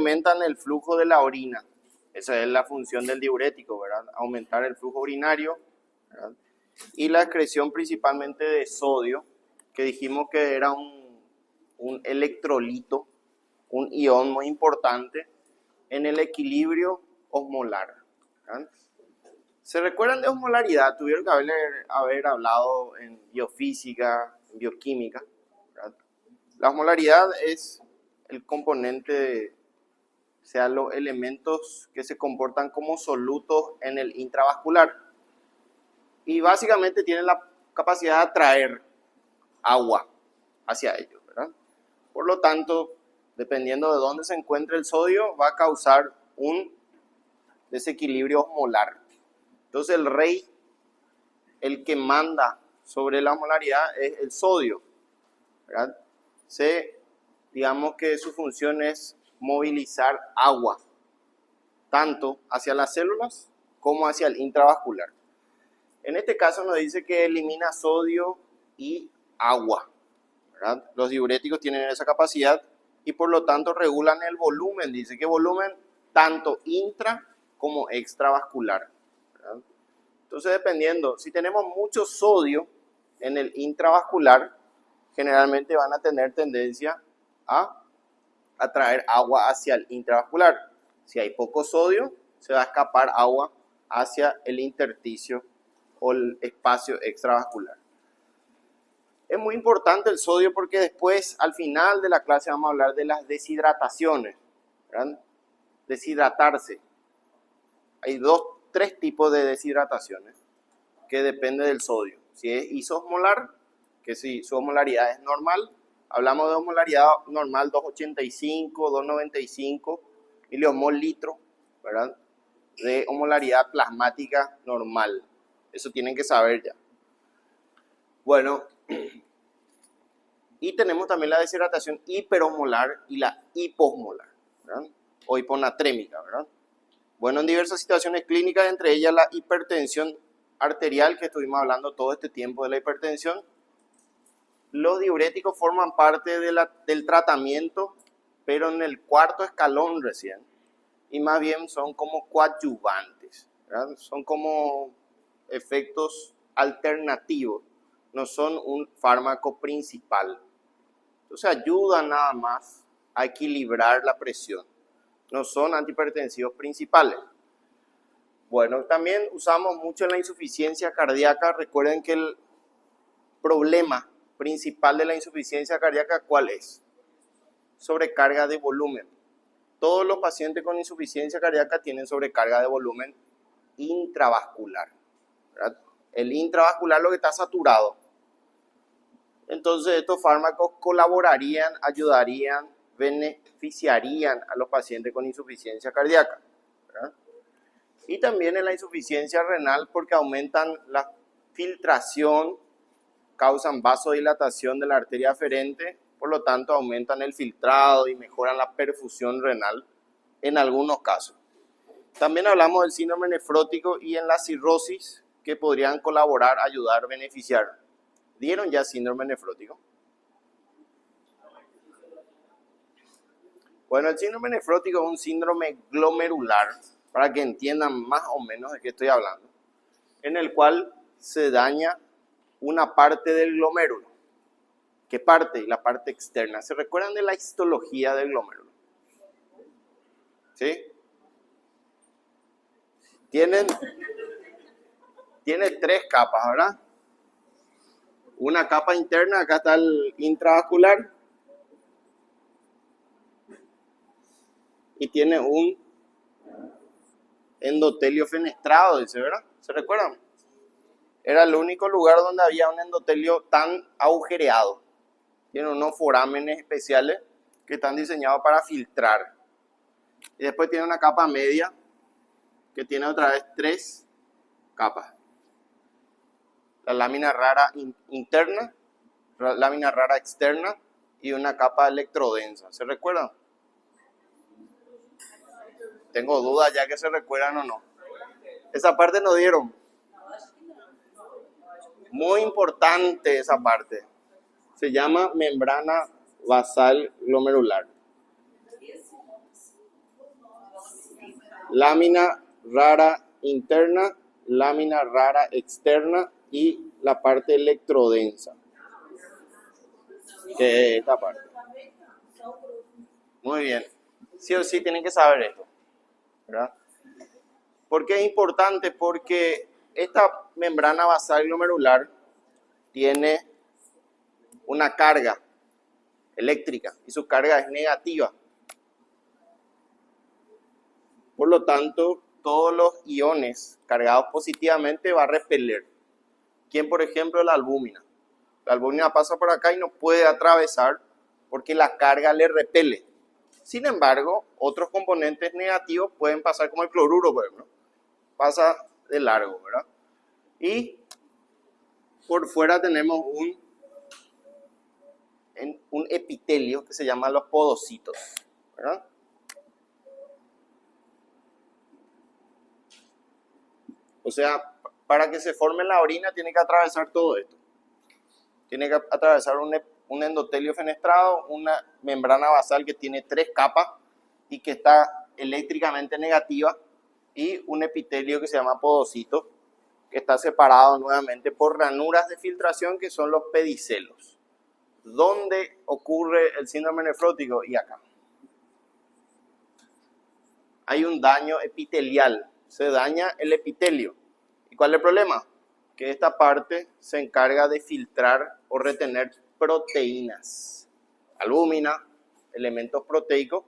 aumentan el flujo de la orina. Esa es la función del diurético, ¿verdad? Aumentar el flujo urinario, ¿verdad? Y la excreción principalmente de sodio, que dijimos que era un electrolito, un ion muy importante en el equilibrio osmolar, ¿verdad? ¿Se recuerdan de osmolaridad? Tuvieron que haber hablado en biofísica, en bioquímica, ¿verdad? La osmolaridad es el componente, o sea, los elementos que se comportan como solutos en el intravascular. Y básicamente tienen la capacidad de atraer agua hacia ellos, ¿verdad? Por lo tanto, dependiendo de dónde se encuentre el sodio, va a causar un desequilibrio osmolar. Entonces el rey, el que manda sobre la osmolaridad es el sodio, ¿verdad? Digamos que su función es movilizar agua, tanto hacia las células como hacia el intravascular. En este caso nos dice que elimina sodio y agua, ¿verdad? Los diuréticos tienen esa capacidad y por lo tanto regulan el volumen. Dice que volumen tanto intra como extravascular, ¿verdad? Entonces, dependiendo, si tenemos mucho sodio en el intravascular, generalmente van a tener tendencia a atraer agua hacia el intravascular. Si hay poco sodio, se va a escapar agua hacia el intersticio o el espacio extravascular. Es muy importante el sodio porque después, al final de la clase, vamos a hablar de las deshidrataciones, ¿verdad? Deshidratarse. Hay tres tipos de deshidrataciones que depende del sodio. Si es isosmolar, que si su osmolaridad es normal, hablamos de osmolaridad normal 285, 295 miliosmol litro, ¿verdad? De osmolaridad plasmática normal. Eso tienen que saber ya. Bueno, y tenemos también la deshidratación hiperosmolar y la hiposmolar, ¿verdad? O hiponatrémica, ¿verdad? Bueno, en diversas situaciones clínicas, entre ellas la hipertensión arterial, que estuvimos hablando todo este tiempo de la hipertensión, los diuréticos forman parte del tratamiento, pero en el cuarto escalón recién, y más bien son como coadyuvantes, ¿verdad? Son como efectos alternativos, no son un fármaco principal. Entonces ayudan nada más a equilibrar la presión, no son antihipertensivos principales. Bueno, también usamos mucho en la insuficiencia cardíaca. Recuerden que el problema principal de la insuficiencia cardíaca, ¿cuál es? Sobrecarga de volumen. Todos los pacientes con insuficiencia cardíaca tienen sobrecarga de volumen intravascular, ¿verdad? El intravascular lo que está saturado. Entonces estos fármacos colaborarían, ayudarían, beneficiarían a los pacientes con insuficiencia cardíaca, ¿verdad? Y también en la insuficiencia renal porque aumentan la filtración, causan vasodilatación de la arteria aferente, por lo tanto aumentan el filtrado y mejoran la perfusión renal en algunos casos. También hablamos del síndrome nefrótico y en la cirrosis que podrían colaborar, ayudar, beneficiar. ¿Dieron ya síndrome nefrótico? Bueno, el síndrome nefrótico es un síndrome glomerular, para que entiendan más o menos de qué estoy hablando, en el cual se daña una parte del glomérulo. ¿Qué parte? La parte externa. ¿Se recuerdan de la histología del glomérulo? ¿Sí? Tiene tres capas, ¿verdad? Una capa interna, acá está el intravascular, y tiene un endotelio fenestrado, dice, ¿verdad? ¿Se recuerdan? Era el único lugar donde había un endotelio tan agujereado. Tiene unos forámenes especiales que están diseñados para filtrar. Y después tiene una capa media que tiene otra vez tres capas. La lámina rara interna, la lámina rara externa y una capa electrodensa. ¿Se recuerdan? Tengo dudas ya que se recuerdan o no. Esa parte no dieron. Muy importante esa parte. Se llama membrana basal glomerular. lámina rara interna, lámina rara externa y la parte electrodensa, que es esta parte. Muy bien. Sí o sí tienen que saber esto, ¿verdad? ¿Por qué es importante? Porque esta membrana basal glomerular tiene una carga eléctrica y su carga es negativa. Por lo tanto, todos los iones cargados positivamente va a repeler. ¿Quién, por ejemplo? La albúmina. La albúmina pasa por acá y no puede atravesar porque la carga le repele. Sin embargo, otros componentes negativos pueden pasar, como el cloruro, por ejemplo. Pasa de largo, ¿verdad? Y por fuera tenemos un epitelio que se llama los podocitos, ¿verdad? O sea, para que se forme la orina tiene que atravesar todo esto. Tiene que atravesar un endotelio fenestrado, una membrana basal que tiene 3 capas y que está eléctricamente negativa, y un epitelio que se llama podocito, que está separado nuevamente por ranuras de filtración que son los pedicelos. ¿Dónde ocurre el síndrome nefrótico? Y acá. Hay un daño epitelial, se daña el epitelio. ¿Y cuál es el problema? Que esta parte se encarga de filtrar o retener proteínas, albúmina, elementos proteicos.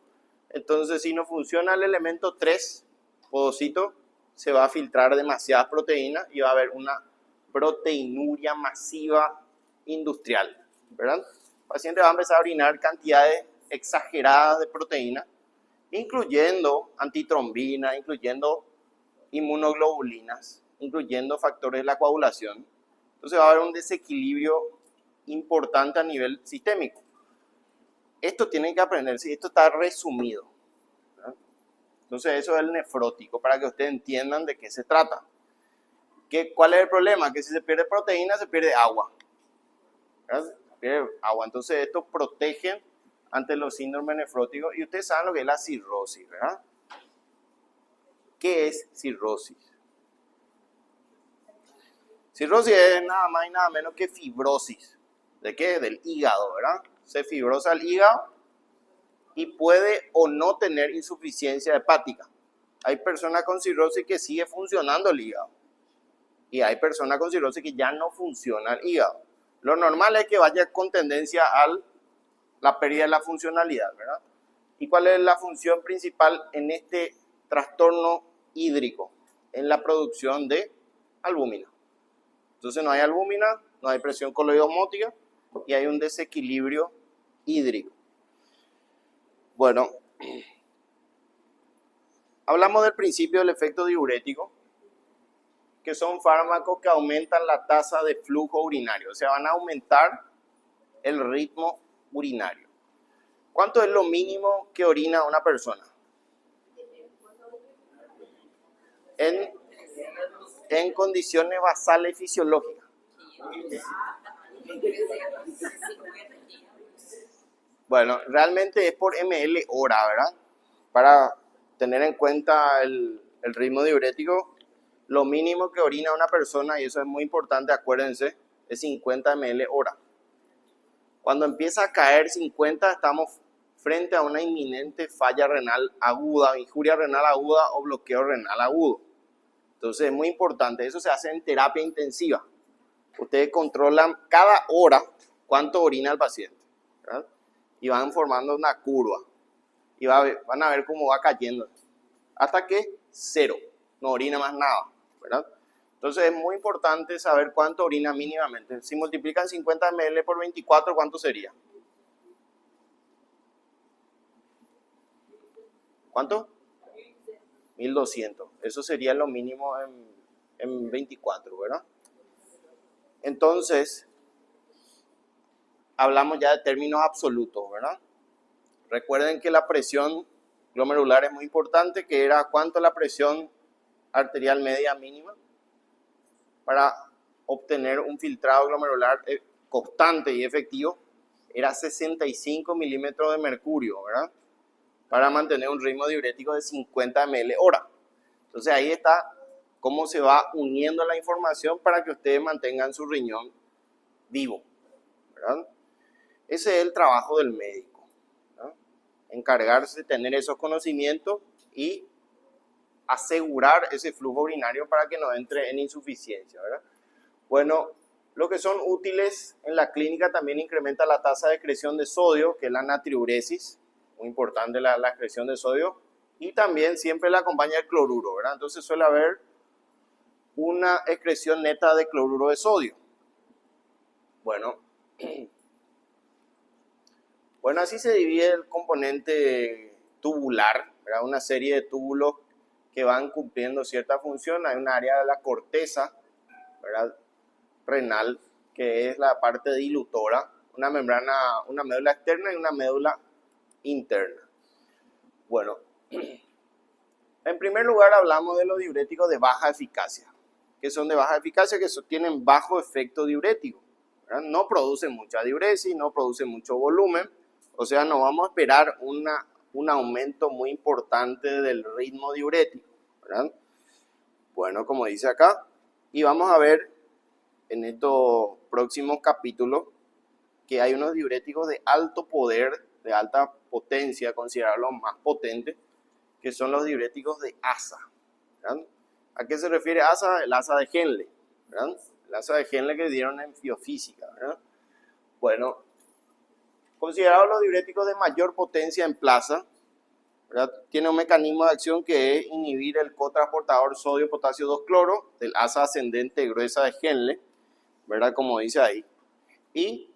Entonces, si no funciona el elemento 3, podocito, se va a filtrar demasiadas proteínas y va a haber una proteinuria masiva industrial, ¿verdad? El paciente va a empezar a orinar cantidades exageradas de proteínas, incluyendo antitrombina, incluyendo inmunoglobulinas, incluyendo factores de la coagulación. Entonces va a haber un desequilibrio importante a nivel sistémico. Esto tienen que aprenderse, esto está resumido, ¿verdad? Entonces eso es el nefrótico, para que ustedes entiendan de qué se trata. ¿Cuál es el problema? Que si se pierde proteína, se pierde agua, ¿verdad? Se pierde agua. Entonces esto protege ante los síndromes nefróticos. Y ustedes saben lo que es la cirrosis, ¿verdad? ¿Qué es cirrosis? Cirrosis es nada más y nada menos que fibrosis. ¿De qué? Del hígado, ¿verdad? Se fibrosa el hígado y puede o no tener insuficiencia hepática. Hay personas con cirrosis que sigue funcionando el hígado. Y hay personas con cirrosis que ya no funciona el hígado. Lo normal es que vaya con tendencia a la pérdida de la funcionalidad, ¿verdad? ¿Y cuál es la función principal en este trastorno hídrico? En la producción de albúmina. Entonces no hay albúmina, no hay presión coloidosmótica y hay un desequilibrio hídrico. Bueno, hablamos del principio del efecto diurético, que son fármacos que aumentan la tasa de flujo urinario, o sea, van a aumentar el ritmo urinario. ¿Cuánto es lo mínimo que orina una persona? En condiciones basales fisiológicas. Bueno, realmente es por ml hora, ¿verdad? Para tener en cuenta el ritmo diurético, lo mínimo que orina una persona, y eso es muy importante, acuérdense, es 50 ml hora. Cuando empieza a caer 50, estamos frente a una inminente falla renal aguda, injuria renal aguda o bloqueo renal agudo. Entonces es muy importante, eso se hace en terapia intensiva. Ustedes controlan cada hora cuánto orina el paciente, ¿verdad? Y van formando una curva y van a ver cómo va cayendo hasta que 0, no orina más nada, ¿verdad? Entonces es muy importante saber cuánto orina mínimamente. Si multiplican 50 ml por 24, ¿cuánto sería? ¿Cuánto? 1200. Eso sería lo mínimo en 24, ¿verdad? Entonces, hablamos ya de términos absolutos, ¿verdad? Recuerden que la presión glomerular es muy importante, que era cuánto la presión arterial media mínima para obtener un filtrado glomerular constante y efectivo, era 65 milímetros de mercurio, ¿verdad? Para mantener un ritmo diurético de 50 ml hora. Entonces ahí está cómo se va uniendo la información para que ustedes mantengan su riñón vivo, ¿verdad? Ese es el trabajo del médico, ¿no? Encargarse de tener esos conocimientos y asegurar ese flujo urinario para que no entre en insuficiencia, ¿verdad? Bueno, lo que son útiles en la clínica también incrementa la tasa de excreción de sodio, que es la natriuresis, muy importante la excreción de sodio, y también siempre la acompaña el cloruro, ¿verdad? Entonces suele haber una excreción neta de cloruro de sodio. Bueno, así se divide el componente tubular, ¿verdad? Una serie de túbulos que van cumpliendo cierta función. Hay un área de la corteza, ¿verdad?, renal, que es la parte dilutora, una membrana, una médula externa y una médula interna. Bueno, en primer lugar hablamos de los diuréticos de baja eficacia, que son de baja eficacia, que tienen bajo efecto diurético, ¿verdad? No producen mucha diuresis, no producen mucho volumen, o sea, no vamos a esperar un aumento muy importante del ritmo diurético, ¿verdad? Bueno, como dice acá, y vamos a ver en estos próximos capítulos que hay unos diuréticos de alto poder, de alta potencia, considerados los más potentes, que son los diuréticos de asa, ¿verdad? ¿A qué se refiere asa? El asa de Henle, ¿verdad? El asa de Henle que dieron en biofísica, ¿verdad? Bueno, considerados los diuréticos de mayor potencia en plaza, ¿verdad? Tiene un mecanismo de acción que es inhibir el cotransportador sodio-potasio 2-cloro del asa ascendente gruesa de Henle, ¿verdad? Como dice ahí. Y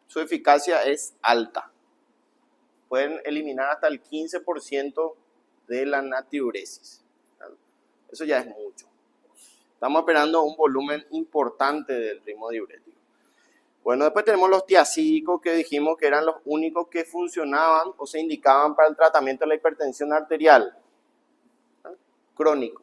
su eficacia es alta. Pueden eliminar hasta el 15% de la natriuresis, ¿verdad? Eso ya es mucho. Estamos esperando un volumen importante del ritmo diurético. Bueno, después tenemos los tiacídicos, que dijimos que eran los únicos que funcionaban o se indicaban para el tratamiento de la hipertensión arterial, ¿verdad?, crónico,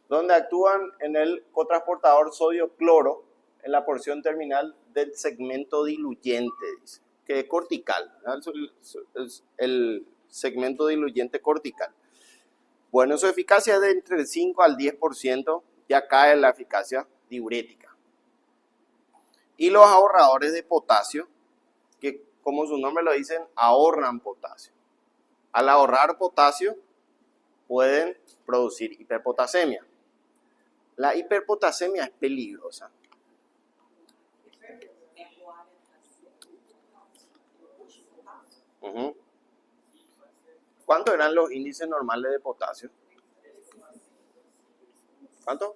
donde actúan en el cotransportador sodio-cloro en la porción terminal del segmento diluyente, dice, que es cortical, ¿verdad? Es el segmento diluyente cortical. Bueno, su eficacia es de entre el 5 al 10%, ya cae la eficacia diurética. Y los ahorradores de potasio, que como su nombre lo dicen, ahorran potasio. Al ahorrar potasio, pueden producir hiperpotasemia. La hiperpotasemia es peligrosa. ¿Cuántos eran los índices normales de potasio? ¿Cuánto?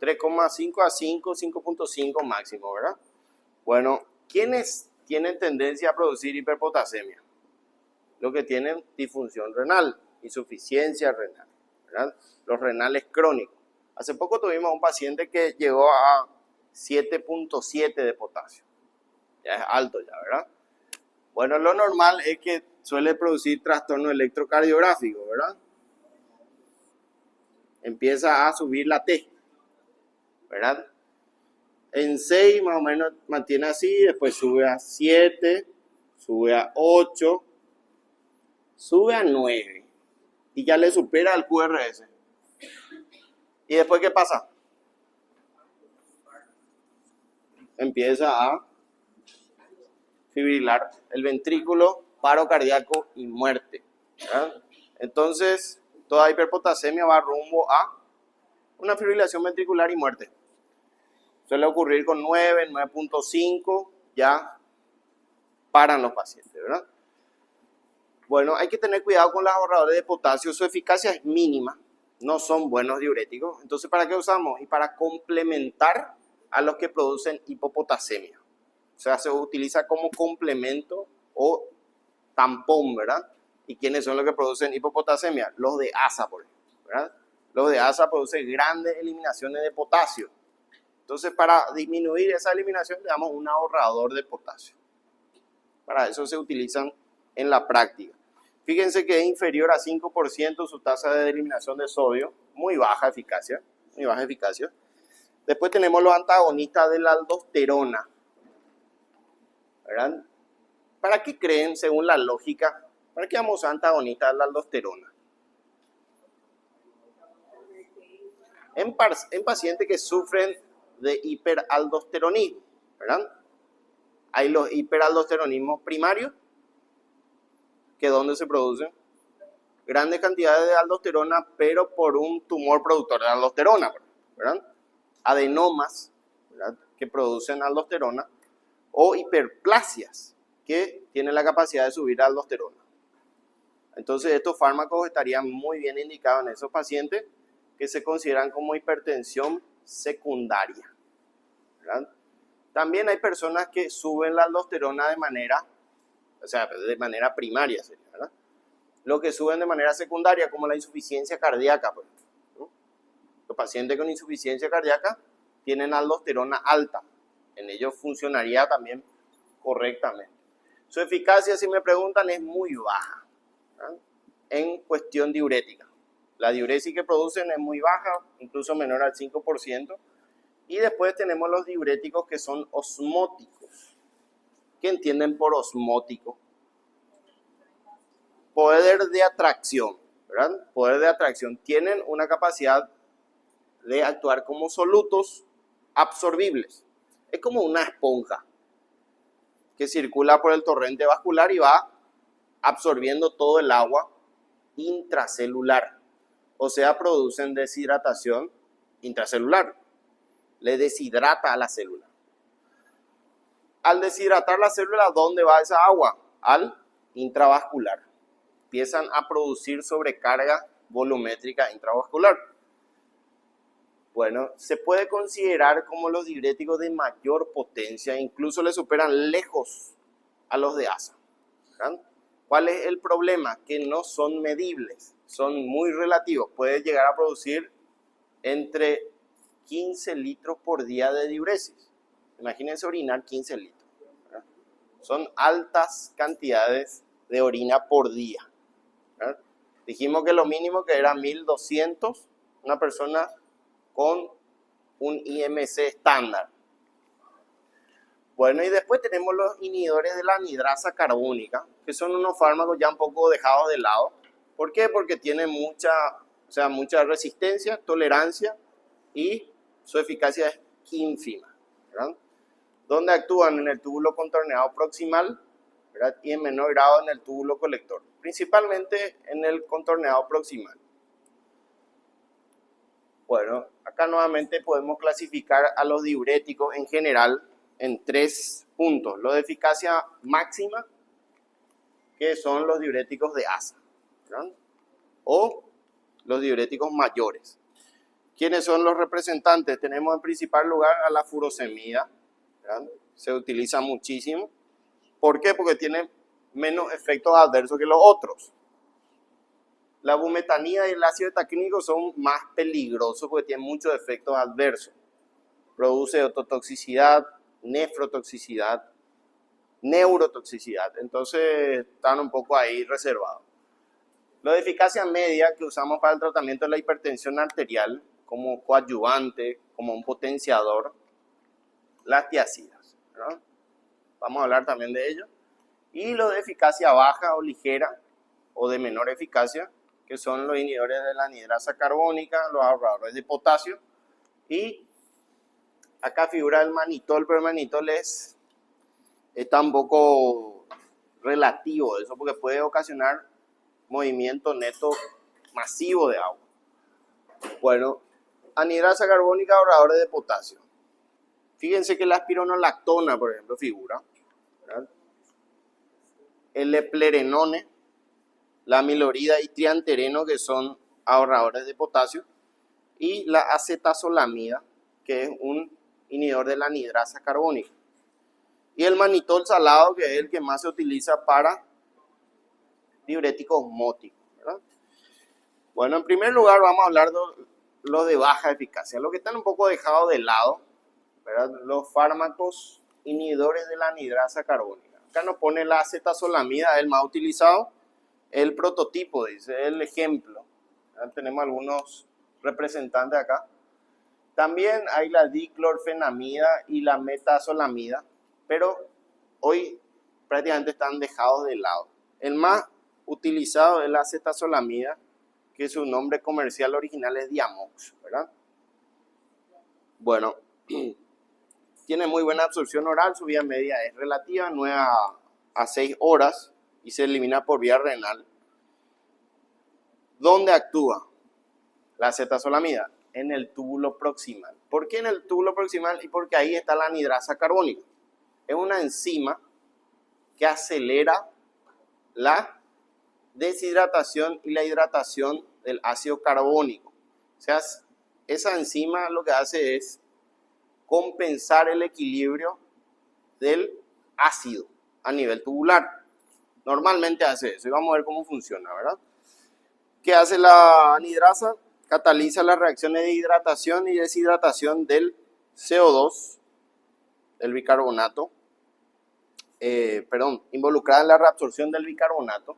3,5 a 5, 5.5 máximo, ¿verdad? Bueno, ¿quiénes tienen tendencia a producir hiperpotasemia? Los que tienen disfunción renal, insuficiencia renal, ¿verdad? Los renales crónicos. Hace poco tuvimos un paciente que llegó a 7.7 de potasio. Ya es alto ya, ¿verdad? Bueno, lo normal es que suele producir trastorno electrocardiográfico, ¿verdad? Empieza a subir la T, ¿verdad? En 6 más o menos mantiene así, después sube a 7, sube a 8, sube a 9 y ya le supera al QRS. ¿Y después qué pasa? Empieza a fibrilar el ventrículo, paro cardíaco y muerte, ¿verdad? Entonces, toda hiperpotasemia va rumbo a una fibrilación ventricular y muerte. Suele ocurrir con 9, 9.5, ya paran los pacientes, ¿verdad? Bueno, hay que tener cuidado con los ahorradores de potasio. Su eficacia es mínima, no son buenos diuréticos. Entonces, ¿para qué usamos? Y para complementar a los que producen hipopotasemia. O sea, se utiliza como complemento o tampón, ¿verdad? ¿Y quiénes son los que producen hipopotasemia? Los de asa, por ejemplo, ¿verdad? Los de asa producen grandes eliminaciones de potasio. Entonces, para disminuir esa eliminación, le damos un ahorrador de potasio. Para eso se utilizan en la práctica. Fíjense que es inferior a 5% su tasa de eliminación de sodio, muy baja eficacia, muy baja eficacia. Después tenemos los antagonistas de la aldosterona, ¿verdad? ¿Para qué creen, según la lógica, para qué vamos a antagonistas de la aldosterona? En pacientes que sufren de hiperaldosteronismo, ¿verdad? Hay los hiperaldosteronismos primarios, que donde se producen grandes cantidades de aldosterona, pero por un tumor productor de aldosterona, ¿verdad? Adenomas, ¿verdad?, que producen aldosterona, o hiperplasias, que tienen la capacidad de subir aldosterona. Entonces estos fármacos estarían muy bien indicados en esos pacientes que se consideran como hipertensión secundaria, ¿verdad? También hay personas que suben la aldosterona de manera primaria, ¿verdad? Lo que suben de manera secundaria, como la insuficiencia cardíaca, por ejemplo, ¿no? Los pacientes con insuficiencia cardíaca tienen aldosterona alta, en ellos funcionaría también correctamente. Su eficacia, si me preguntan, es muy baja, ¿verdad?, en cuestión diurética. La diuresis que producen es muy baja, incluso menor al 5%. Y después tenemos los diuréticos que son osmóticos. ¿Qué entienden por osmótico? Poder de atracción, ¿verdad? Poder de atracción. Tienen una capacidad de actuar como solutos absorbibles. Es como una esponja que circula por el torrente vascular y va absorbiendo todo el agua intracelular. O sea, producen deshidratación intracelular. Le deshidrata a la célula. Al deshidratar la célula, ¿dónde va esa agua? Al intravascular. Empiezan a producir sobrecarga volumétrica intravascular. Bueno, se puede considerar como los diuréticos de mayor potencia, incluso le superan lejos a los de ASA, ¿verdad? ¿Cuál es el problema? Que no son medibles, son muy relativos. Puede llegar a producir entre 15 litros por día de diuresis. Imagínense orinar 15 litros, ¿verdad? Son altas cantidades de orina por día, ¿verdad? Dijimos que lo mínimo que era 1200, una persona con un IMC estándar. Bueno, y después tenemos los inhibidores de la anhidrasa carbónica, que son unos fármacos ya un poco dejados de lado. ¿Por qué? Porque tienen mucha resistencia, tolerancia, y su eficacia es ínfima, ¿verdad? Donde actúan en el túbulo contorneado proximal, ¿verdad?, y en menor grado en el túbulo colector, principalmente en el contorneado proximal. Bueno, acá nuevamente podemos clasificar a los diuréticos en general en 3 puntos. Los de eficacia máxima, que son los diuréticos de ASA, ¿verdad?, o los diuréticos mayores. ¿Quiénes son los representantes? Tenemos en principal lugar a la furosemida, ¿verdad? Se utiliza muchísimo. ¿Por qué? Porque tiene menos efectos adversos que los otros. La bumetanida y el ácido etaquínico son más peligrosos porque tienen muchos efectos adversos. Produce ototoxicidad, nefrotoxicidad, neurotoxicidad. Entonces están un poco ahí reservados. Los de eficacia media que usamos para el tratamiento de la hipertensión arterial, como coadyuvante, como un potenciador, las tiazidas, ¿verdad? Vamos a hablar también de ello. Y los de eficacia baja o ligera o de menor eficacia, que son los inhibidores de la anhidrasa carbónica, los ahorradores de potasio. Y acá figura el manitol, pero el manitol está un poco relativo eso, porque puede ocasionar movimiento neto masivo de agua. Bueno, anhidrasa carbónica, ahorradores de potasio. Fíjense que la espironolactona, por ejemplo, figura, ¿verdad?, el eplerenone, la amilorida y triantereno, que son ahorradores de potasio, y la acetazolamida, que es un inhibidor de la anhidrasa carbónica. Y el manitol salado, que es el que más se utiliza para diuréticos osmóticos, ¿verdad? Bueno, en primer lugar vamos a hablar de los de baja eficacia, los que están un poco dejados de lado, ¿verdad? Los fármacos inhibidores de la anhidrasa carbónica. Acá nos pone la acetazolamida, el más utilizado, el prototipo, dice, el ejemplo. Tenemos algunos representantes acá. También hay la diclorfenamida y la metazolamida, pero hoy prácticamente están dejados de lado. El más utilizado es la acetazolamida, que su nombre comercial original es Diamox, ¿verdad? Bueno, tiene muy buena absorción oral, su vía media es relativa, 9 a 6 horas, y se elimina por vía renal. ¿Dónde actúa la acetazolamida? En el túbulo proximal. ¿Por qué en el túbulo proximal? Y porque ahí está la anhidrasa carbónica. Es una enzima que acelera la deshidratación y la hidratación del ácido carbónico. O sea, esa enzima lo que hace es compensar el equilibrio del ácido a nivel tubular. Normalmente hace eso y vamos a ver cómo funciona, ¿verdad? ¿Qué hace la anhidrasa? Cataliza las reacciones de hidratación y deshidratación del CO2, el bicarbonato, involucrada en la reabsorción del bicarbonato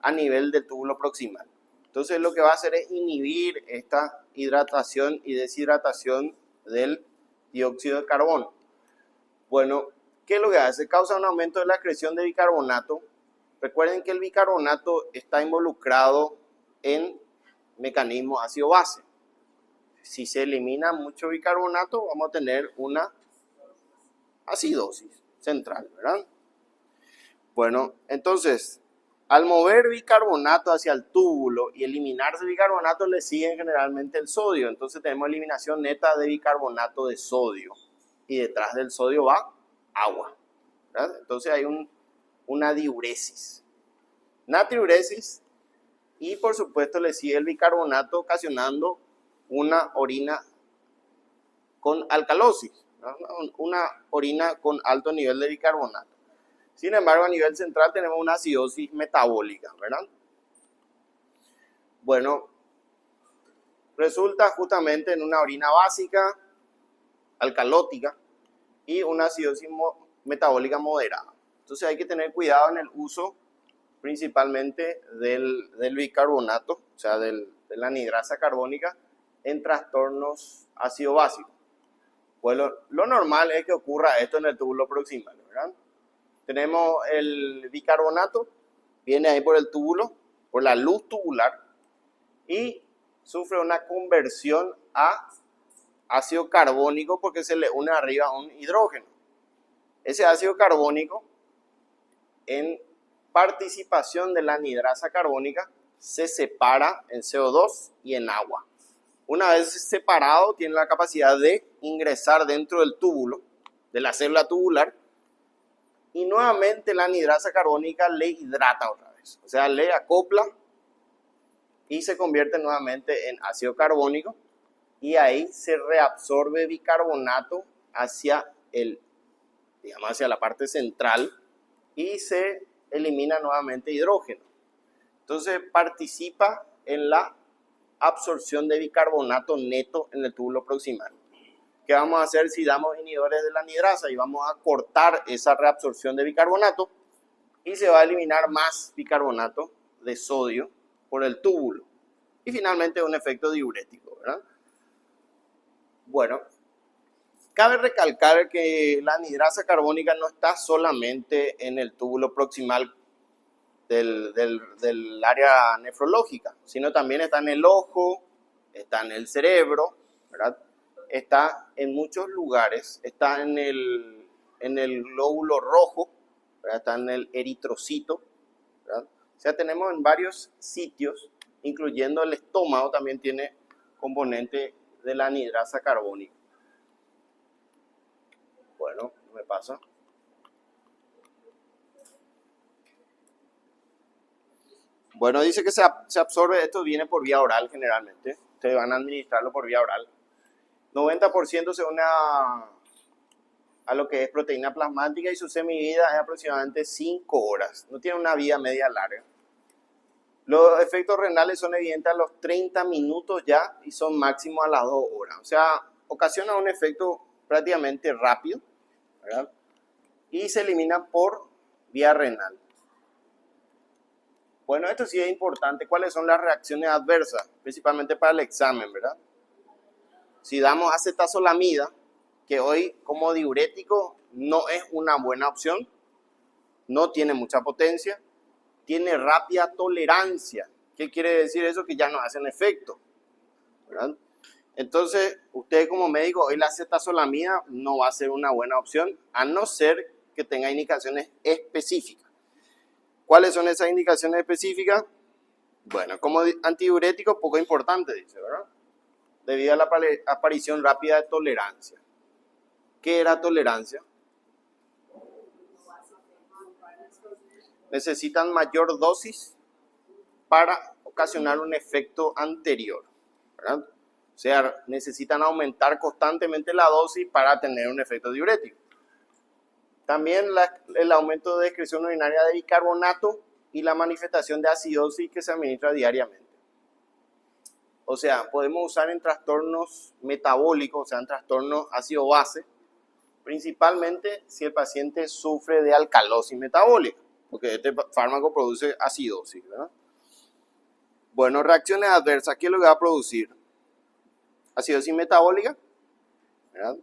a nivel del túbulo proximal. Entonces lo que va a hacer es inhibir esta hidratación y deshidratación del dióxido de carbono. Bueno, ¿qué es lo que hace? Causa un aumento de la excreción de bicarbonato. Recuerden que el bicarbonato está involucrado en mecanismo ácido-base. Si se elimina mucho bicarbonato, vamos a tener una acidosis central, ¿verdad? Bueno, entonces, al mover bicarbonato hacia el túbulo y eliminarse bicarbonato, le sigue generalmente el sodio. Entonces tenemos eliminación neta de bicarbonato de sodio. Y detrás del sodio va agua, ¿verdad? Entonces hay una diuresis. Natriuresis. Y por supuesto le sigue el bicarbonato ocasionando una orina con alcalosis, ¿no? Una orina con alto nivel de bicarbonato. Sin embargo, a nivel central tenemos una acidosis metabólica, ¿verdad? Bueno, resulta justamente en una orina básica, alcalótica, y una acidosis metabólica moderada. Entonces hay que tener cuidado en el uso principalmente del bicarbonato, o sea, de la anhidrasa carbónica en trastornos ácido-básicos. Bueno, lo normal es que ocurra esto en el túbulo proximal, ¿verdad? Tenemos el bicarbonato, viene ahí por el túbulo, por la luz tubular, y sufre una conversión a ácido carbónico porque se le une arriba a un hidrógeno. Ese ácido carbónico, en participación de la anhidrasa carbónica, se separa en CO2 y en agua. Una vez separado, tiene la capacidad de ingresar dentro del túbulo, de la célula tubular, y nuevamente la anhidrasa carbónica le hidrata otra vez. O sea, le acopla y se convierte nuevamente en ácido carbónico, y ahí se reabsorbe bicarbonato hacia la parte central y se elimina nuevamente hidrógeno. Entonces participa en la absorción de bicarbonato neto en el túbulo proximal. ¿Qué vamos a hacer si damos inhibidores de la anhidrasa? Y vamos a cortar esa reabsorción de bicarbonato y se va a eliminar más bicarbonato de sodio por el túbulo. Y finalmente un efecto diurético, ¿verdad? Bueno, cabe recalcar que la anhidrasa carbónica no está solamente en el túbulo proximal del área nefrológica, sino también está en el ojo, está en el cerebro, ¿verdad? Está en muchos lugares, está en el glóbulo rojo, ¿verdad? Está en el eritrocito, ¿verdad? O sea, tenemos en varios sitios, incluyendo el estómago, también tiene componente de la anhidrasa carbónica. Bueno, me pasa. Bueno, dice que se absorbe, esto viene por vía oral generalmente, ustedes van a administrarlo por vía oral. 90% se une a lo que es proteína plasmática y su semivida es aproximadamente 5 horas, no tiene una vida media larga. Los efectos renales son evidentes a los 30 minutos ya y son máximos a las 2 horas, o sea, ocasiona un efecto prácticamente rápido, ¿verdad? Y se elimina por vía renal. Bueno, esto sí es importante. ¿Cuáles son las reacciones adversas? Principalmente para el examen, ¿verdad? Si damos acetazolamida, que hoy como diurético no es una buena opción, no tiene mucha potencia, tiene rápida tolerancia. ¿Qué quiere decir eso? Que ya no hacen efecto, ¿verdad? Entonces, usted como médico, hoy la acetazolamida no va a ser una buena opción, a no ser que tenga indicaciones específicas. ¿Cuáles son esas indicaciones específicas? Bueno, como antidiurético, poco importante, dice, ¿verdad? Debido a la aparición rápida de tolerancia. ¿Qué era tolerancia? Necesitan mayor dosis para ocasionar un efecto anterior, ¿verdad? O sea, necesitan aumentar constantemente la dosis para tener un efecto diurético. También el aumento de excreción urinaria de bicarbonato y la manifestación de acidosis que se administra diariamente. O sea, podemos usar en trastornos metabólicos, o sea, en trastornos ácido-base, principalmente si el paciente sufre de alcalosis metabólica, porque este fármaco produce acidosis, ¿verdad? Bueno, reacciones adversas, ¿qué es lo que va a producir? Acidosis metabólica, ¿verdad?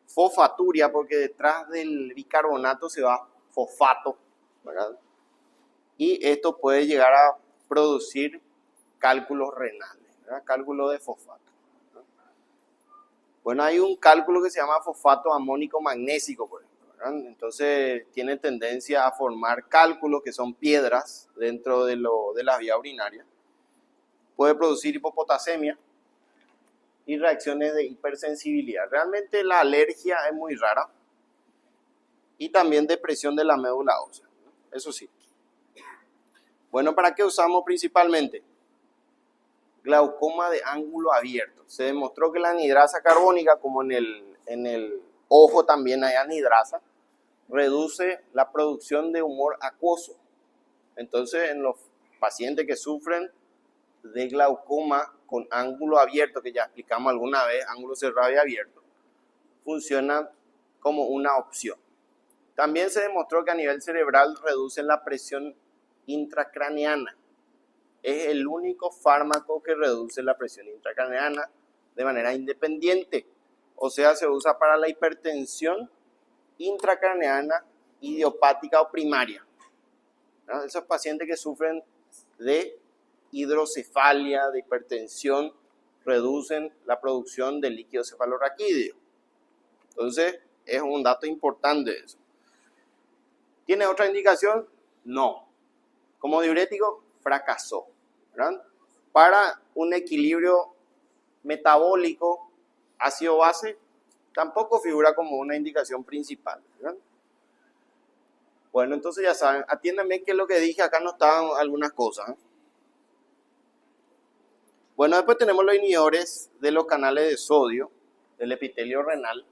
Fosfaturia, porque detrás del bicarbonato se va fosfato, ¿verdad? Y esto puede llegar a producir cálculos renales, ¿verdad? Cálculo de fosfato, ¿verdad? Bueno, hay un cálculo que se llama fosfato amónico magnésico, por ejemplo, ¿verdad? Entonces tiene tendencia a formar cálculos que son piedras dentro de la vía urinaria. Puede producir hipopotasemia y reacciones de hipersensibilidad. Realmente la alergia es muy rara. Y también depresión de la médula ósea, ¿no? Eso sí. Bueno, ¿para qué usamos principalmente? Glaucoma de ángulo abierto. Se demostró que la anhidrasa carbónica, como en el ojo también hay anhidrasa, reduce la producción de humor acuoso. Entonces, en los pacientes que sufren de glaucoma con ángulo abierto, que ya explicamos alguna vez, ángulo cerrado y abierto, funcionan como una opción. También se demostró que a nivel cerebral reducen la presión intracraneana. Es el único fármaco que reduce la presión intracraneana de manera independiente. O sea, se usa para la hipertensión intracraneana idiopática o primaria, ¿no? Esos pacientes que sufren de hidrocefalia, de hipertensión, reducen la producción de líquido cefalorraquídeo. Entonces, es un dato importante eso. ¿Tiene otra indicación? No. Como diurético, fracasó, ¿verdad? Para un equilibrio metabólico ácido-base, tampoco figura como una indicación principal, ¿verdad? Bueno, entonces ya saben, atiéndanme que lo que dije acá no estaban algunas cosas, ¿eh? Bueno, después tenemos los inhibidores de los canales de sodio, del epitelio renal,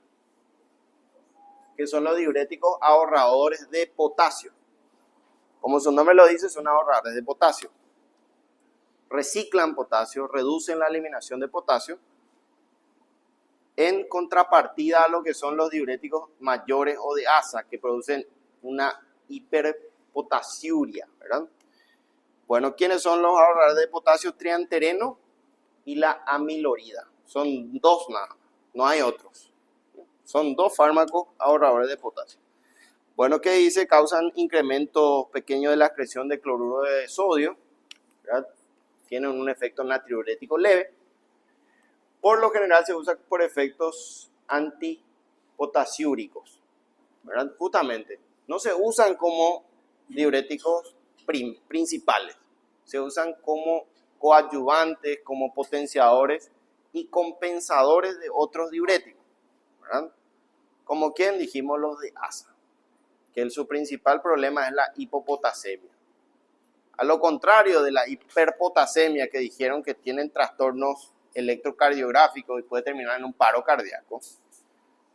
que son los diuréticos ahorradores de potasio. Como su nombre lo dice, son ahorradores de potasio. Reciclan potasio, reducen la eliminación de potasio, en contrapartida a lo que son los diuréticos mayores o de asa, que producen una hiperpotasiuria, ¿verdad? Bueno, ¿quiénes son los ahorradores de potasio? Triantereno y la amilorida. Son dos nada más, no hay otros. Son dos fármacos ahorradores de potasio. Bueno, ¿qué dice? Causan incrementos pequeños de la excreción de cloruro de sodio, ¿verdad? Tienen un efecto natriurético leve. Por lo general se usa por efectos antipotasiúricos, ¿verdad? Justamente, no se usan como diuréticos principales, se usan como coadyuvantes, como potenciadores y compensadores de otros diuréticos, ¿verdad? Como quien dijimos los de asa, que su principal problema es la hipopotasemia. A lo contrario de la hiperpotasemia, que dijeron que tienen trastornos electrocardiográficos y puede terminar en un paro cardíaco,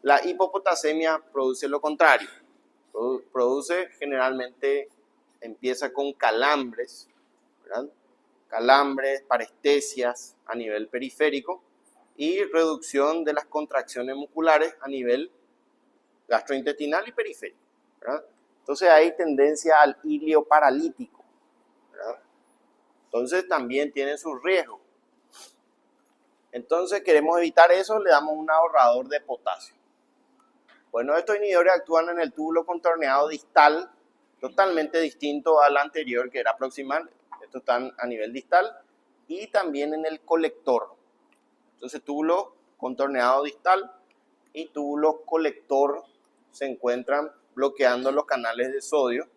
la hipopotasemia produce lo contrario. Produce generalmente, empieza con calambres, ¿verdad? Calambres, parestesias a nivel periférico y reducción de las contracciones musculares a nivel gastrointestinal y periférico, ¿verdad? Entonces hay tendencia al ilio paralítico, ¿verdad? Entonces también tiene sus riesgos. Entonces queremos evitar eso, le damos un ahorrador de potasio. Bueno, estos inhibidores actúan en el túbulo contorneado distal, totalmente distinto al anterior que era proximal. Estos están a nivel distal y también en el colector. Entonces túbulo contorneado distal y túbulo colector se encuentran bloqueando los canales de sodio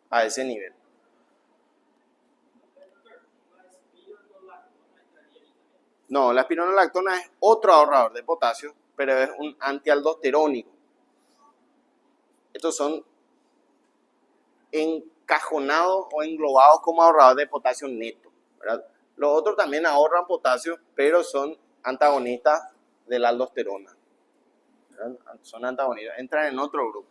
a ese nivel. No, la espironolactona es otro ahorrador de potasio, pero es un antialdosterónico. Estos son encajonados o englobados como ahorradores de potasio neto, ¿verdad? Los otros también ahorran potasio, pero son antagonistas de la aldosterona, ¿verdad? Son antagonistas, entran en otro grupo.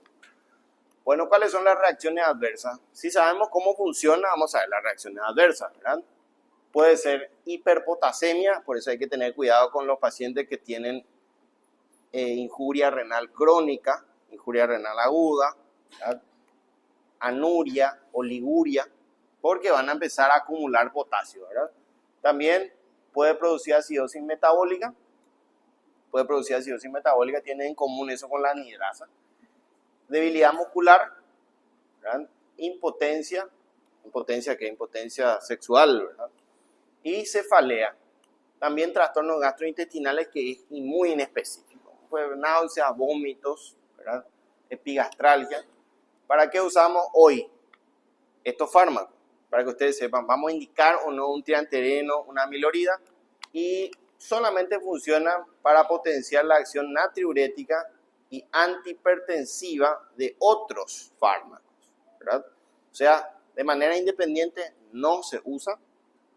Bueno, ¿cuáles son las reacciones adversas? Si sabemos cómo funciona, vamos a ver las reacciones adversas, ¿verdad? Puede ser hiperpotasemia, por eso hay que tener cuidado con los pacientes que tienen injuria renal crónica, injuria renal aguda, ¿verdad? Anuria, oliguria, porque van a empezar a acumular potasio, ¿verdad? También puede producir acidosis metabólica, tiene en común eso con la anidrasa. Debilidad muscular, ¿verdad? Impotencia sexual, ¿verdad? Y cefalea. También trastornos gastrointestinales que es muy inespecífico. Pues náuseas, vómitos, ¿verdad? Epigastralgia. ¿Para qué usamos hoy estos fármacos? Para que ustedes sepan, vamos a indicar o no un triantereno, una amilorida, y solamente funcionan para potenciar la acción natriurética y antihipertensiva de otros fármacos, ¿verdad? O sea, de manera independiente no se usan,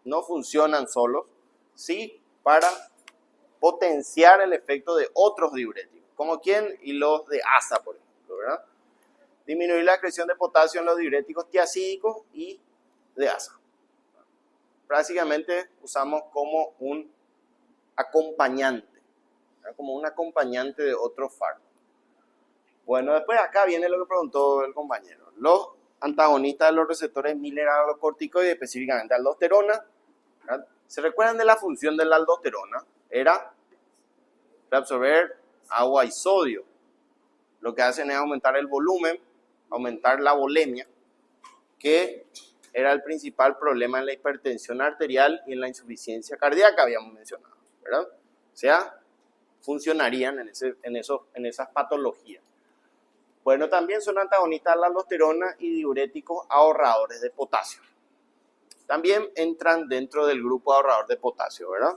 no funcionan solos, sí para potenciar el efecto de otros diuréticos, como quién y los de ASA, por ejemplo, ¿verdad? Disminuir la excreción de potasio en los diuréticos tiacídicos y de ASA. Básicamente usamos como un acompañante, ¿verdad? Como un acompañante de otros fármacos. Bueno, después acá viene lo que preguntó el compañero. Los antagonistas de los receptores mineralocorticoides, específicamente aldosterona, ¿verdad? ¿Se recuerdan de la función de la aldosterona? Era reabsorber agua y sodio. Lo que hacen es aumentar el volumen, aumentar la volemia, que era el principal problema en la hipertensión arterial y en la insuficiencia cardíaca, habíamos mencionado, ¿verdad? O sea, funcionarían en esas patologías. Bueno, también son antagonistas de la aldosterona y diuréticos ahorradores de potasio. También entran dentro del grupo ahorrador de potasio, ¿verdad?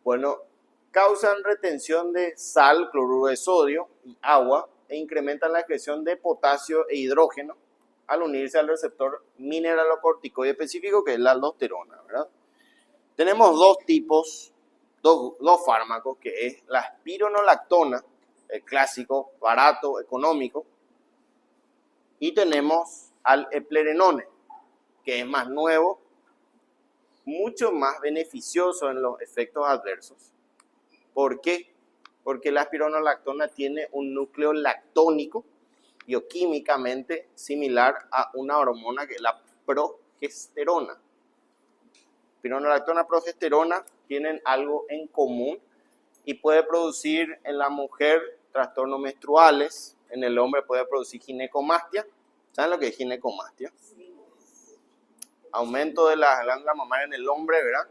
Bueno, causan retención de sal, cloruro de sodio y agua e incrementan la excreción de potasio e hidrógeno al unirse al receptor mineralocorticoide específico que es la aldosterona, ¿verdad? Tenemos dos fármacos, que es la espironolactona, el clásico, barato, económico, y tenemos al eplerenone, que es más nuevo, mucho más beneficioso en los efectos adversos. ¿Por qué? Porque la espironolactona tiene un núcleo lactónico bioquímicamente similar a una hormona que es la progesterona. Espironolactona, progesterona tienen algo en común y puede producir en la mujer trastornos menstruales, en el hombre puede producir ginecomastia. ¿Saben lo que es ginecomastia? Sí. Aumento de la glándula mamaria en el hombre, ¿verdad?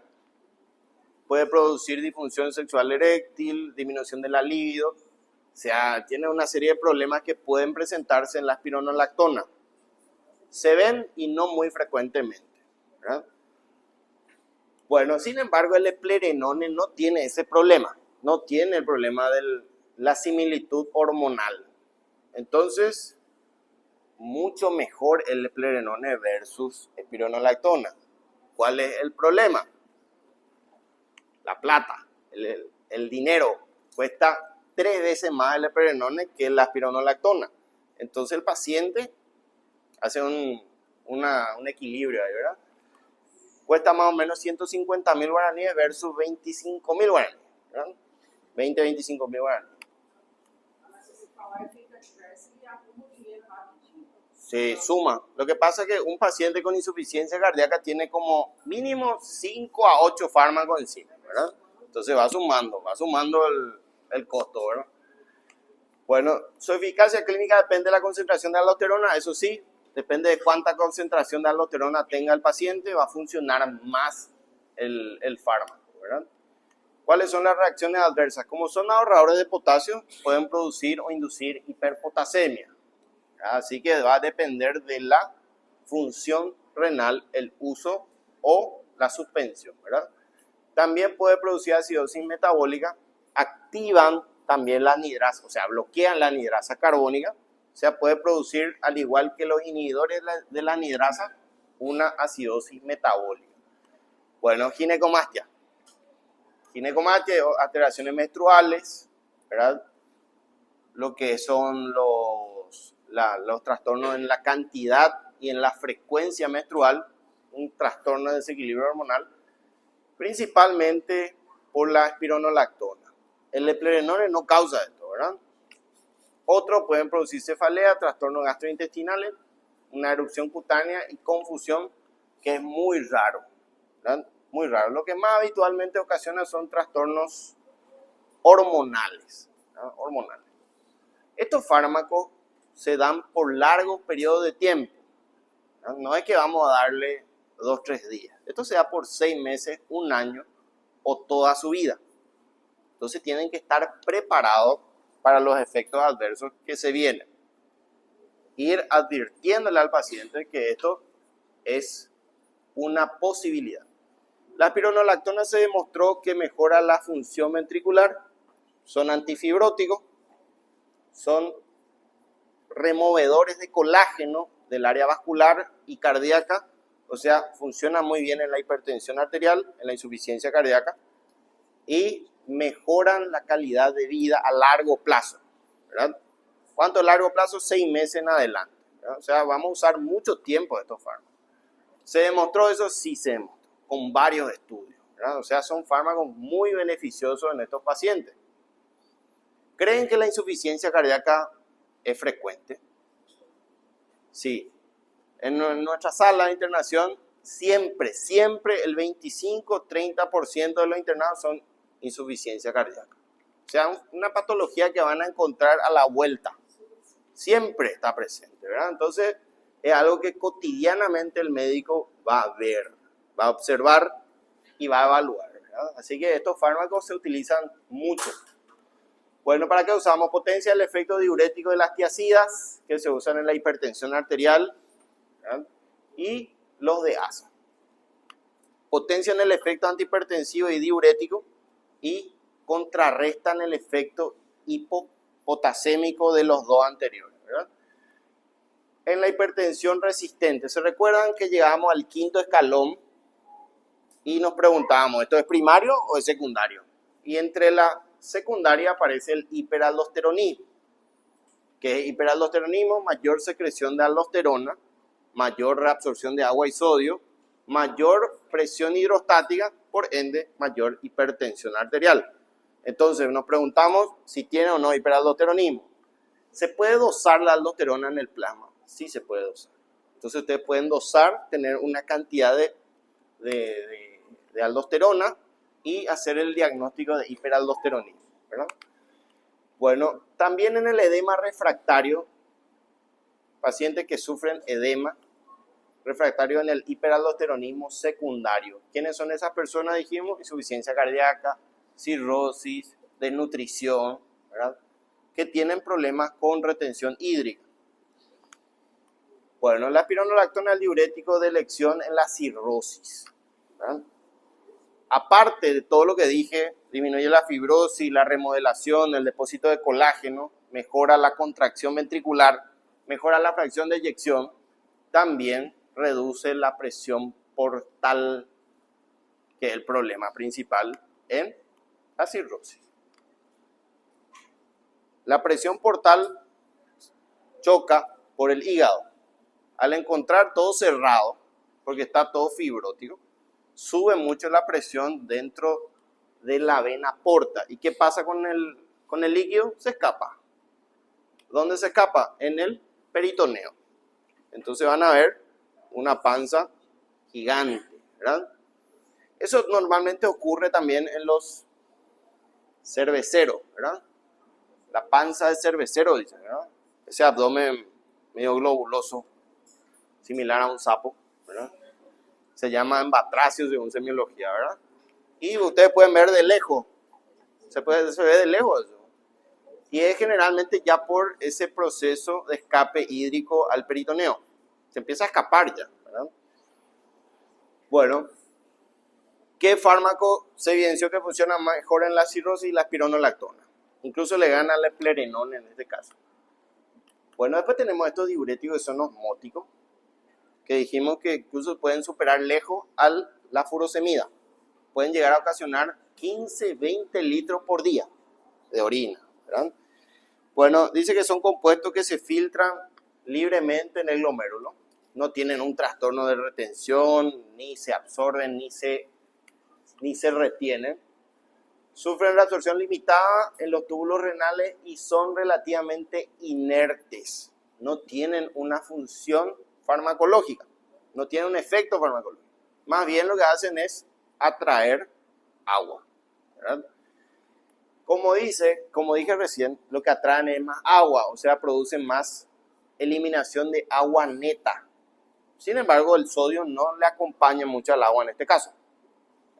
Puede producir disfunción sexual eréctil, disminución de la libido. O sea, tiene una serie de problemas que pueden presentarse en la espironolactona. Se ven y no muy frecuentemente, ¿verdad? Bueno, sin embargo, el eplerenone no tiene ese problema. No tiene el problema de la similitud hormonal. Entonces, mucho mejor el eplerenone versus espironolactona. ¿Cuál es el problema? La plata, el dinero, cuesta 3 veces más el eplerenone que la espironolactona. Entonces el paciente hace un equilibrio ahí, ¿verdad? Cuesta más o menos 150.000 guaraníes versus 25.000 guaraníes, ¿verdad? 25.000 guaraníes. Se suma. Lo que pasa es que un paciente con insuficiencia cardíaca tiene como mínimo 5 a 8 fármacos encima, ¿verdad? Entonces va sumando el costo, ¿verdad? Bueno, su eficacia clínica depende de la concentración de aldosterona, eso sí, depende de cuánta concentración de aldosterona tenga el paciente, va a funcionar más el fármaco, ¿verdad? ¿Cuáles son las reacciones adversas? Como son ahorradores de potasio, pueden producir o inducir hiperpotasemia. Así que va a depender de la función renal, el uso o la suspensión, ¿verdad? También puede producir acidosis metabólica, activan también la anidrasa, o sea, bloquean la anidrasa carbónica, o sea, puede producir, al igual que los inhibidores de la anidrasa, una acidosis metabólica. Bueno, ginecomastia. Ginecomastia, alteraciones menstruales, ¿verdad? Lo que son los trastornos en la cantidad y en la frecuencia menstrual, un trastorno de desequilibrio hormonal, principalmente por la espironolactona. El eplerenone no causa esto, ¿verdad? Otros pueden producir cefalea, trastornos gastrointestinales, una erupción cutánea y confusión, que es muy raro, ¿verdad? Muy raro. Lo que más habitualmente ocasiona son trastornos hormonales, ¿verdad? Hormonales. Estos fármacos se dan por largos periodos de tiempo, ¿verdad? No es que vamos a darle 2 o 3 días. Esto se da por 6 meses, 1 año o toda su vida. Entonces tienen que estar preparados para los efectos adversos que se vienen. Ir advirtiéndole al paciente que esto es una posibilidad. La espironolactona se demostró que mejora la función ventricular, son antifibróticos, son removedores de colágeno del área vascular y cardíaca, o sea, funciona muy bien en la hipertensión arterial, en la insuficiencia cardíaca, y mejoran la calidad de vida a largo plazo, ¿verdad? ¿Cuánto a largo plazo? 6 meses en adelante, ¿verdad? O sea, vamos a usar mucho tiempo de estos fármacos. ¿Se demostró eso? Sí se demostró, con varios estudios, ¿verdad? O sea, son fármacos muy beneficiosos en estos pacientes. ¿Creen que la insuficiencia cardíaca es frecuente? Sí. En nuestra sala de internación, siempre el 25-30% de los internados son insuficiencia cardíaca. O sea, una patología que van a encontrar a la vuelta. Siempre está presente, ¿verdad? Entonces, es algo que cotidianamente el médico va a ver, va a observar y va a evaluar, ¿verdad? Así que estos fármacos se utilizan mucho. Bueno, ¿para qué usamos? Potencia el efecto diurético de las tiazidas, que se usan en la hipertensión arterial, ¿verdad? Y los de ASA. Potencian el efecto antihipertensivo y diurético y contrarrestan el efecto hipopotasémico de los dos anteriores, ¿verdad? En la hipertensión resistente, ¿se recuerdan que llegamos al 5º escalón y nos preguntábamos, ¿esto es primario o es secundario? Y entre la secundaria aparece el hiperaldosteronismo, que es hiperaldosteronismo, mayor secreción de aldosterona, mayor reabsorción de agua y sodio, mayor presión hidrostática, por ende, mayor hipertensión arterial. Entonces, nos preguntamos si tiene o no hiperaldosteronismo. ¿Se puede dosar la aldosterona en el plasma? Sí se puede dosar. Entonces, ustedes pueden dosar, tener una cantidad de aldosterona y hacer el diagnóstico de hiperaldosteronismo, ¿verdad? Bueno, también en el edema refractario, pacientes que sufren edema refractario en el hiperaldosteronismo secundario. ¿Quiénes son esas personas? Dijimos, insuficiencia cardíaca, cirrosis, desnutrición, ¿verdad? Que tienen problemas con retención hídrica. Bueno, la espironolactona es el diurético de elección en la cirrosis, ¿verdad? Aparte de todo lo que dije, disminuye la fibrosis, la remodelación, el depósito de colágeno, mejora la contracción ventricular, mejora la fracción de eyección, también reduce la presión portal, que es el problema principal en la cirrosis. La presión portal choca por el hígado. Al encontrar todo cerrado, porque está todo fibrótico, sube mucho la presión dentro de la vena porta. ¿Y qué pasa con el líquido? Se escapa. ¿Dónde se escapa? En el peritoneo. Entonces van a ver una panza gigante, ¿verdad? Eso normalmente ocurre también en los cerveceros, ¿verdad? La panza de cervecero, dicen, ¿verdad? Ese abdomen medio globuloso, similar a un sapo, ¿verdad? Se llama embatracio según semiología, ¿verdad? Y ustedes pueden ver de lejos se ve de lejos eso. Y es generalmente ya por ese proceso de escape hídrico al peritoneo. Se empieza a escapar ya, ¿verdad? Bueno, ¿qué fármaco se evidenció que funciona mejor en la cirrosis? La espironolactona. Incluso le gana la eplerenona en este caso. Bueno, después tenemos estos diuréticos que son osmóticos, que dijimos que incluso pueden superar lejos a la furosemida. Pueden llegar a ocasionar 15-20 litros por día de orina, ¿verdad? Bueno, dice que son compuestos que se filtran libremente en el glomérulo, no tienen un trastorno de retención, ni se absorben, ni se retienen. Sufren reabsorción limitada en los túbulos renales y son relativamente inertes. No tienen una función farmacológica, no tienen un efecto farmacológico. Más bien lo que hacen es atraer agua, ¿verdad? Como dije recién, lo que atraen es más agua, o sea, producen más eliminación de agua neta. Sin embargo, el sodio no le acompaña mucho al agua en este caso.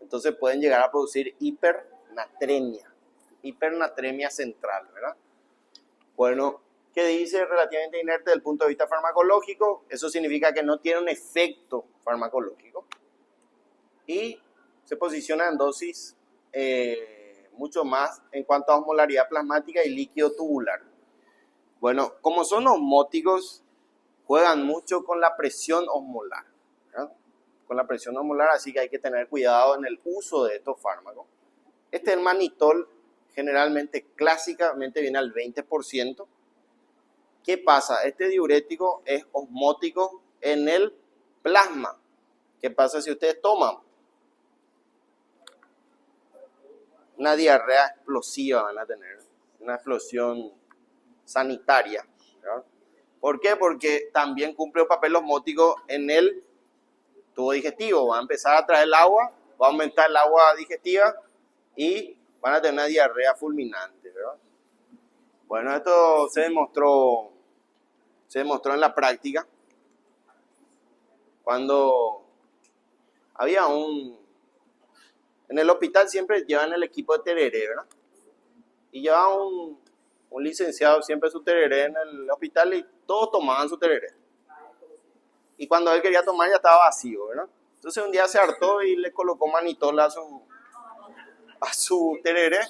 Entonces pueden llegar a producir hipernatremia central, ¿verdad? Bueno, ¿qué dice relativamente inerte desde el punto de vista farmacológico? Eso significa que no tiene un efecto farmacológico y se posiciona en dosis mucho más en cuanto a osmolaridad plasmática y líquido tubular. Bueno, como son osmóticos, juegan mucho con la presión osmolar, ¿verdad? Con la presión osmolar, así que hay que tener cuidado en el uso de estos fármacos. El manitol generalmente, clásicamente viene al 20%. ¿Qué pasa? Este diurético es osmótico en el plasma. ¿Qué pasa si ustedes toman? Una diarrea explosiva van a tener, una explosión sanitaria, ¿verdad? ¿Por qué? Porque también cumple un papel osmótico en el tubo digestivo. Va a empezar a traer el agua, va a aumentar el agua digestiva y van a tener una diarrea fulminante, ¿verdad? Bueno, esto se demostró en la práctica cuando había en el hospital siempre llevan el equipo de tereré, ¿verdad? Y llevaba un licenciado siempre su tereré en el hospital y todos tomaban su tereré. Y cuando él quería tomar ya estaba vacío, ¿verdad? Entonces un día se hartó y le colocó manitol a su tereré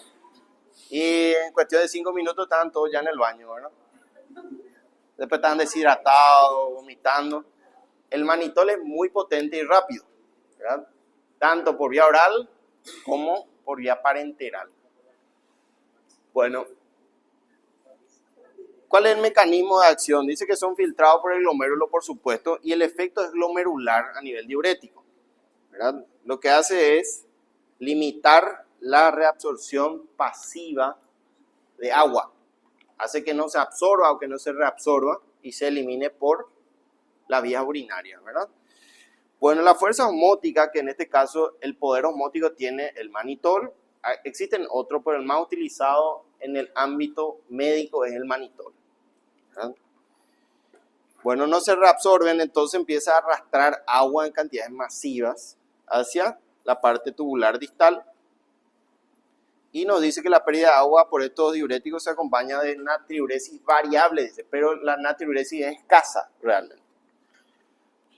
y en cuestión de 5 minutos estaban todos ya en el baño, ¿verdad? Después estaban deshidratados, vomitando. El manitol es muy potente y rápido, ¿verdad? Tanto por vía oral como por vía parenteral. Bueno, ¿cuál es el mecanismo de acción? Dice que son filtrados por el glomérulo, por supuesto, y el efecto es glomerular a nivel diurético, ¿verdad? Lo que hace es limitar la reabsorción pasiva de agua. Hace que no se absorba o que no se reabsorba y se elimine por la vía urinaria, ¿verdad? Bueno, la fuerza osmótica, que en este caso el poder osmótico tiene el manitol, existen otros, pero el más utilizado en el ámbito médico es el manitol, ¿verdad? Bueno, no se reabsorben, entonces empieza a arrastrar agua en cantidades masivas hacia la parte tubular distal y nos dice que la pérdida de agua por estos diuréticos se acompaña de natriuresis variable, dice, pero la natriuresis es escasa realmente.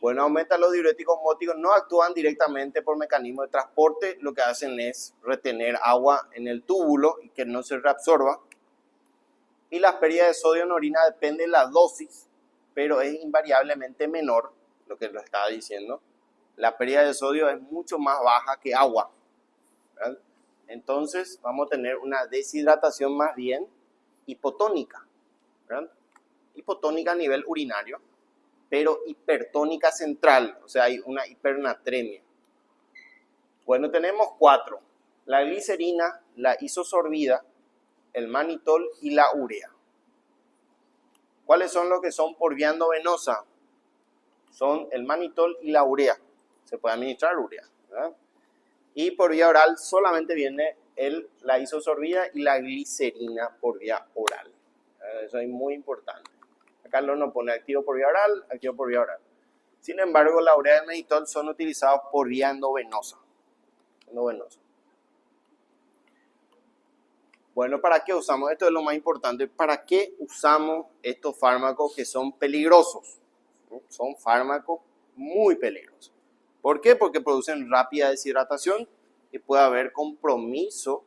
Bueno, aumenta los diuréticos osmóticos, no actúan directamente por mecanismo de transporte, lo que hacen es retener agua en el túbulo y que no se reabsorba. Y la pérdida de sodio en orina depende de la dosis, pero es invariablemente menor, lo que lo estaba diciendo. La pérdida de sodio es mucho más baja que agua, ¿verdad? Entonces vamos a tener una deshidratación más bien hipotónica, ¿verdad? Hipotónica a nivel urinario, pero hipertónica central, o sea, hay una hipernatremia. Bueno, tenemos 4: la glicerina, la isosorbida, el manitol y la urea. ¿Cuáles son los que son por vía endovenosa? Son el manitol y la urea. Se puede administrar urea, ¿verdad? Y por vía oral solamente viene la isosorbida y la glicerina por vía oral. Eso es muy importante. Acá no pone activo por vía oral, activo por vía oral. Sin embargo, la urea y el manitol son utilizados por vía endovenosa. Bueno, ¿para qué usamos? Esto es lo más importante. ¿Para qué usamos estos fármacos que son peligrosos? Son fármacos muy peligrosos. ¿Por qué? Porque producen rápida deshidratación y puede haber compromiso,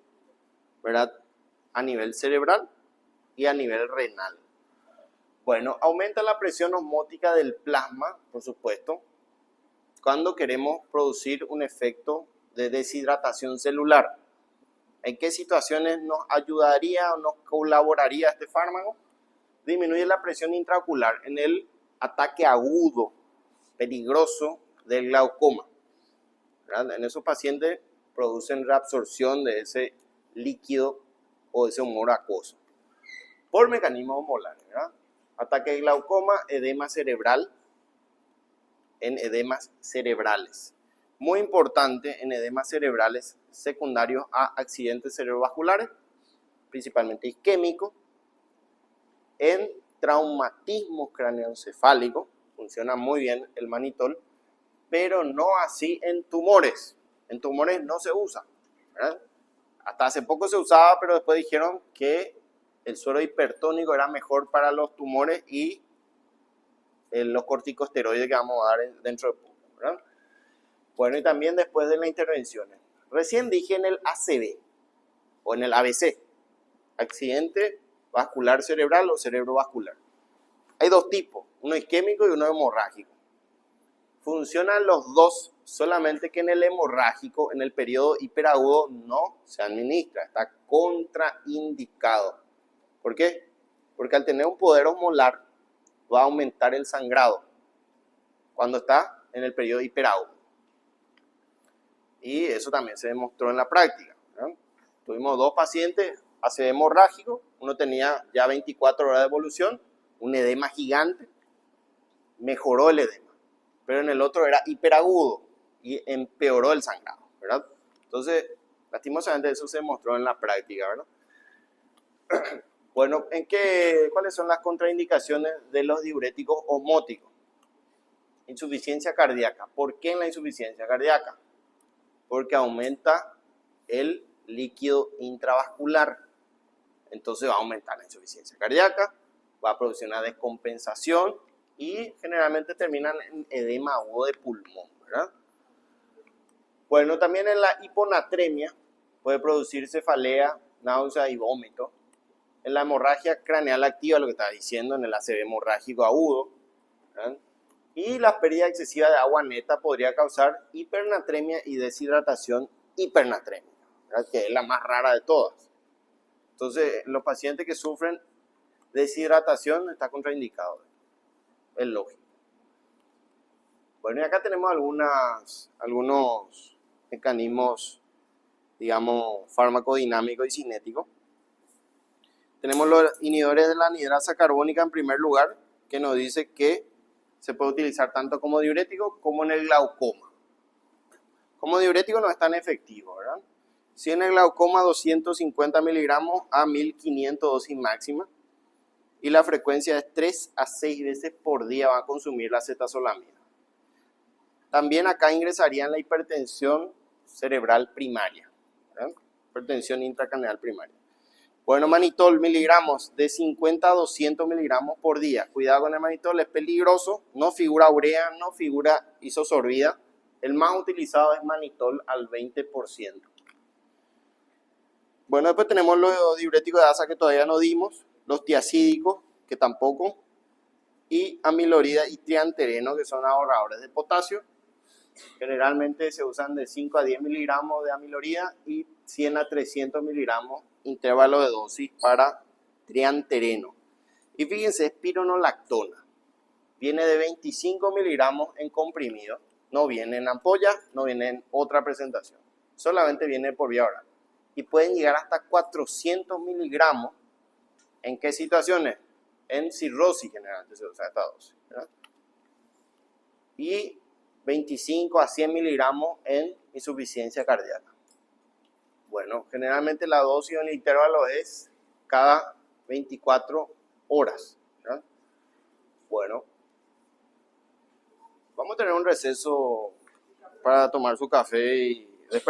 ¿verdad?, a nivel cerebral y a nivel renal. Bueno, aumenta la presión osmótica del plasma, por supuesto, cuando queremos producir un efecto de deshidratación celular. ¿En qué situaciones nos ayudaría o nos colaboraría este fármaco? Disminuye la presión intraocular en el ataque agudo, peligroso del glaucoma, ¿verdad? En esos pacientes producen reabsorción de ese líquido o de ese humor acuoso por mecanismos molares, ¿verdad? Ataque de glaucoma, edema cerebral, en edemas cerebrales. Muy importante en edemas cerebrales secundarios a accidentes cerebrovasculares, principalmente isquémicos, en traumatismos craneoencefálicos, funciona muy bien el manitol, pero no así en tumores. En tumores no se usa, ¿verdad? Hasta hace poco se usaba, pero después dijeron que el suero hipertónico era mejor para los tumores y los corticosteroides que vamos a dar dentro de poco, ¿verdad? Bueno, y también después de las intervenciones. Recién dije en el ACV o en el ABC, accidente vascular cerebral o cerebrovascular. Hay dos tipos, uno isquémico y uno hemorrágico. Funcionan los dos, solamente que en el hemorrágico, en el periodo hiperagudo, no se administra, está contraindicado. ¿Por qué? Porque al tener un poder osmolar va a aumentar el sangrado cuando está en el periodo hiperagudo. Y eso también se demostró en la práctica, ¿no? Tuvimos dos pacientes ACV hemorrágico, uno tenía ya 24 horas de evolución, un edema gigante, mejoró el edema, pero en el otro era hiperagudo y empeoró el sangrado, ¿verdad? Entonces, lastimosamente eso se demostró en la práctica, ¿verdad? Bueno, ¿cuáles son las contraindicaciones de los diuréticos osmóticos? Insuficiencia cardíaca. ¿Por qué en la insuficiencia cardíaca? Porque aumenta el líquido intravascular. Entonces va a aumentar la insuficiencia cardíaca, va a producir una descompensación y generalmente terminan en edema agudo de pulmón, ¿verdad? Bueno, también en la hiponatremia puede producir cefalea, náusea y vómito. En la hemorragia craneal activa, lo que estaba diciendo, en el ACV hemorrágico agudo, ¿verdad? Y la pérdida excesiva de agua neta podría causar hipernatremia y deshidratación hipernatrémica, ¿verdad?, que es la más rara de todas. Entonces, los pacientes que sufren deshidratación está contraindicado, es lógico. Bueno, y acá tenemos algunos mecanismos, digamos, farmacodinámicos y cinéticos. Tenemos los inhibidores de la anhidrasa carbónica en primer lugar, que nos dice que se puede utilizar tanto como diurético como en el glaucoma. Como diurético no es tan efectivo, ¿verdad? Si en el glaucoma 250 miligramos a 1500 dosis máxima y la frecuencia es 3 a 6 veces por día va a consumir la acetazolamida. También acá ingresaría en la hipertensión cerebral primaria, ¿verdad? Hipertensión intracraneal primaria. Bueno, manitol, miligramos de 50 a 200 miligramos por día. Cuidado con el manitol, es peligroso, no figura urea, no figura isosorbida. El más utilizado es manitol al 20%. Bueno, después tenemos los diuréticos de asa que todavía no dimos, los tiacídicos, que tampoco, y amilorida y triantereno, que son ahorradores de potasio. Generalmente se usan de 5 a 10 miligramos de amilorida y 100 a 300 miligramos intervalo de dosis para triantereno. Y fíjense, es pironolactona. Viene de 25 miligramos en comprimido, no viene en ampolla, no viene en otra presentación, solamente viene por vía oral. Y pueden llegar hasta 400 miligramos. ¿En qué situaciones? En cirrosis generalmente se usa esta dosis, ¿verdad? Y 25 a 100 miligramos en insuficiencia cardíaca. Bueno, generalmente la dosis en el intervalo es cada 24 horas, ¿verdad? Bueno, vamos a tener un receso para tomar su café y despertar.